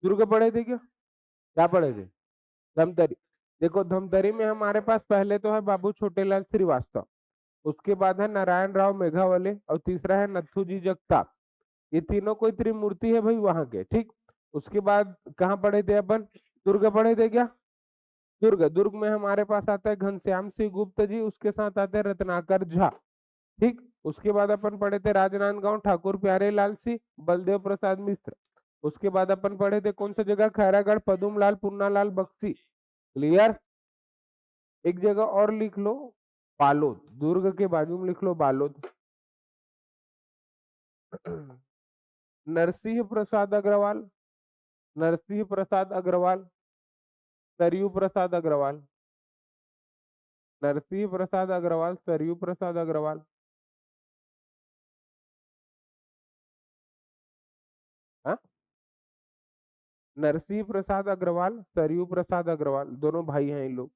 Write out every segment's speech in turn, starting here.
दुर्ग पढ़े थे क्या पढ़े थे? धमतरी। देखो धमतरी में हमारे पास पहले तो है बाबू छोटेलाल श्रीवास्तव, उसके बाद है नारायण राव मेघावले, और तीसरा है नथुजी जगताप। ये तीनों कोई त्रिमूर्ति है भाई वहां के, ठीक। उसके बाद कहाँ पढ़े थे अपन? दुर्ग पढ़े थे क्या? दुर्ग में हमारे पास आता है घनश्याम सिंह गुप्त जी, उसके साथ आते हैं रत्नाकर झा, ठीक। उसके बाद अपन पढ़े थे राजनांदगांव ठाकुर प्यारेलाल सिंह, बलदेव प्रसाद मिश्र। उसके बाद अपन पढ़े थे कौन सा जगह? खैरागढ़ पदुमलाल पुन्नालाल बख्शी। क्लियर? एक जगह और लिख लो, बालोद, दुर्ग के बाजू में लिख लो बालोद। नरसिंह प्रसाद अग्रवाल, नरसिंह प्रसाद अग्रवाल, सरयू प्रसाद अग्रवाल, नरसिंह प्रसाद अग्रवाल, सरयू प्रसाद अग्रवाल। हाँ, नरसिंह प्रसाद अग्रवाल, सरयू प्रसाद अग्रवाल, दोनों भाई हैं ये लोग,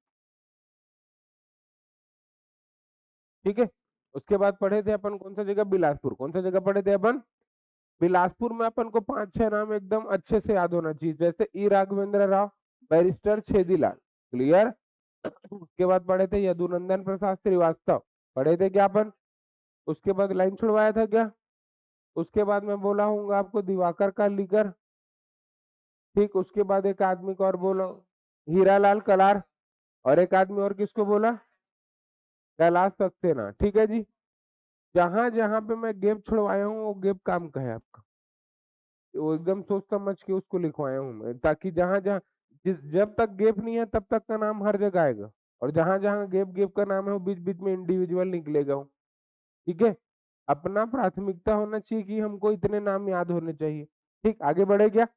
ठीक है। उसके बाद पढ़े थे अपन कौन सा जगह? बिलासपुर। कौन सा जगह पढ़े थे अपन? बिलासपुर में अपन को 5-6 नाम एकदम अच्छे से याद होना चाहिए, जैसे ई राघवेंद्र राव, बैरिस्टर छेदीलाल। क्लियर? उसके बाद पढ़े थे यदुनंदन प्रसाद श्रीवास्तव, पढ़े थे क्या अपन? उसके बाद लाइन छुड़वाया था क्या? उसके बाद मैं बोला हूँ आपको दिवाकर का लीकर, ठीक। उसके बाद एक आदमी को और बोलो, हीरालाल कलार, और एक आदमी और किसको बोला? कैलाश सक्सेना, ठीक है जी। जहां जहां पे मैं गैप छुड़वाया हूँ वो गैप काम का है आपका, वो एकदम सोच समझ के उसको लिखवाया हूँ मैं, ताकि जहां जहां जब तक गैप नहीं है तब तक का नाम हर जगह आएगा, और जहां जहां गैप गैप का नाम है वो बीच बीच में इंडिविजुअल निकलेगा, ठीक है। अपना प्राथमिकता होना चाहिए कि हमको इतने नाम याद होने चाहिए, ठीक। आगे बढ़े क्या?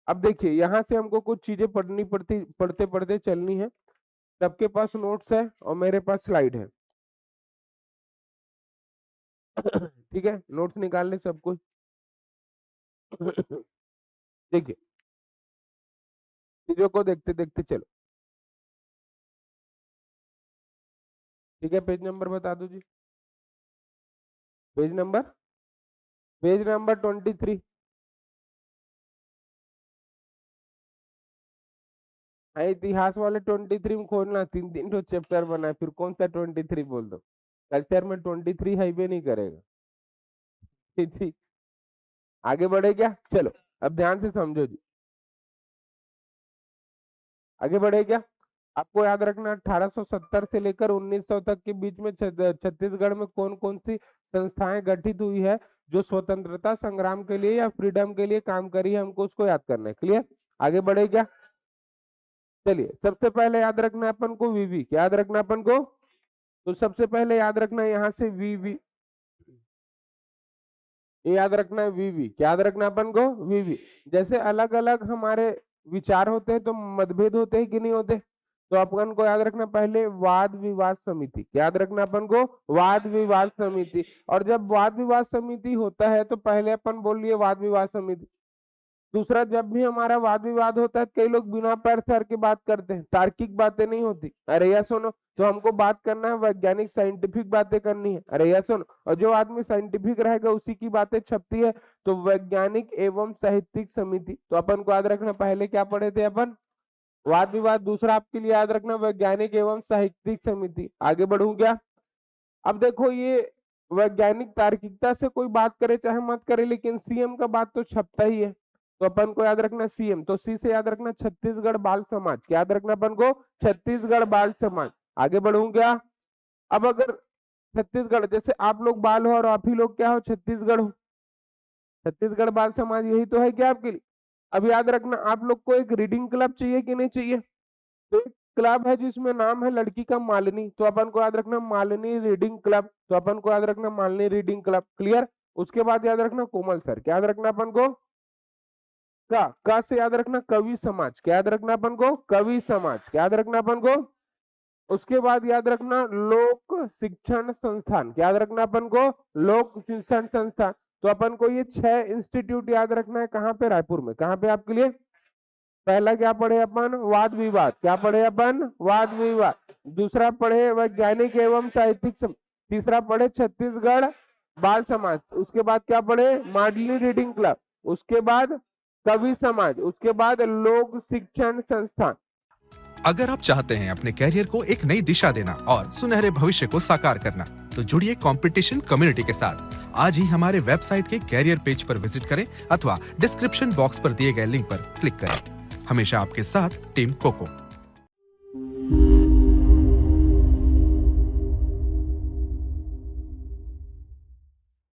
अब देखिए यहाँ से हमको कुछ चीजें पढ़नी पड़ती, पढ़ते पढ़ते चलनी है। सबके पास नोट्स है और मेरे पास स्लाइड है, ठीक है। नोट्स निकाल ले सब कुछ। देखिए चीजों को देखते देखते चलो, ठीक है। पेज नंबर बता दो जी। Page number, page number 23। हाँ, इतिहास वाले 23 में खोलना, 3-3 तो चैप्टर बना है, फिर कौन सा 23 बोल दो। कल्चर में 23 हाईवे नहीं करेगा, ठीक ठीक। आगे बढ़े क्या? चलो अब ध्यान से समझो जी। आगे बढ़े क्या? आपको याद रखना 1870 से लेकर 1900 तक के बीच में छत्तीसगढ़ में कौन कौन सी संस्थाएं गठित हुई है जो स्वतंत्रता संग्राम के लिए या फ्रीडम के लिए काम करी है, हमको उसको याद करना है। क्लियर? आगे बढ़े क्या? चलिए सबसे पहले याद रखना है अपन को वीवी, क्या याद रखना है अपन को? तो सबसे पहले याद रखना है यहाँ से वीवी, ये याद रखना है वीवी, क्या याद रखना है अपन को? वीवी। जैसे अलग अलग हमारे विचार होते हैं तो मतभेद होते हैं कि नहीं होते? तो अपन को याद रखना पहले वाद विवाद समिति, क्या याद रखना अपन को? वाद विवाद समिति। और जब वाद विवाद समिति होता है तो पहले अपन बोल लिए वाद विवाद समिति। दूसरा, जब भी हमारा वाद विवाद होता है कई लोग बिना पैर सर की बात करते हैं, तार्किक बातें नहीं होती। अरे यार सुनो, तो हमको बात करना है वैज्ञानिक साइंटिफिक बातें करनी है। अरे यार सुनो, और जो आदमी साइंटिफिक रहेगा उसी की बातें छपती है, तो वैज्ञानिक एवं साहित्यिक समिति। तो अपन को याद रखना पहले क्या पढ़े थे अपन? वाद विवाद। दूसरा आपके लिए याद रखना वैज्ञानिक एवं साहित्यिक समिति। आगे बढ़ू क्या? अब देखो ये वैज्ञानिक तार्किकता से कोई बात करे चाहे मत करे, लेकिन सीएम का बात तो छपता ही है, तो अपन को याद रखना सीएम। तो सी से याद रखना छत्तीसगढ़ बाल समाज, क्या याद रखना अपन को? छत्तीसगढ़ बाल समाज। आगे बढ़ू क्या? अब अगर छत्तीसगढ़, जैसे आप लोग बाल हो और आप ही लोग क्या हो? छत्तीसगढ़ हो। छत्तीसगढ़ बाल समाज यही तो है क्या आपके लिए? अब याद रखना आप लोग को एक रीडिंग क्लब चाहिए कि नहीं चाहिए? तो एक क्लब है जिसमें नाम है लड़की का मालिनी, तो अपन को याद रखना मालिनी रीडिंग क्लब, तो अपन को याद रखना मालिनी रीडिंग क्लब। क्लियर? उसके बाद याद रखना कोमल सर, क्या याद रखना अपन को? का से याद रखना कवि समाज, क्या याद रखना अपन को? कवि समाज, क्या याद रखना अपन को? उसके बाद याद रखना लोक शिक्षण संस्थान, क्या याद रखना अपन को? लोक शिक्षण संस्थान। तो अपन को ये 6 इंस्टीट्यूट याद रखना है, कहाँ पे? रायपुर में। कहाँ पे आपके लिए? पहला क्या पढ़े अपन? वाद विवाद, क्या पढ़े अपन? वाद विवाद। दूसरा पढ़े वैज्ञानिक एवं साहित्यिक तीसरा पढ़े छत्तीसगढ़ बाल समाज। उसके बाद क्या पढ़े? माडली रीडिंग क्लब। उसके बाद कवि समाज, उसके बाद लोक शिक्षण संस्थान। अगर आप चाहते हैं अपने कैरियर को एक नई दिशा देना और सुनहरे भविष्य को साकार करना, तो जुड़िए कंपटीशन कम्युनिटी के साथ। आज ही हमारे वेबसाइट के कैरियर पेज पर विजिट करें अथवा डिस्क्रिप्शन बॉक्स पर दिए गए लिंक पर क्लिक करें। हमेशा आपके साथ टीम कोको।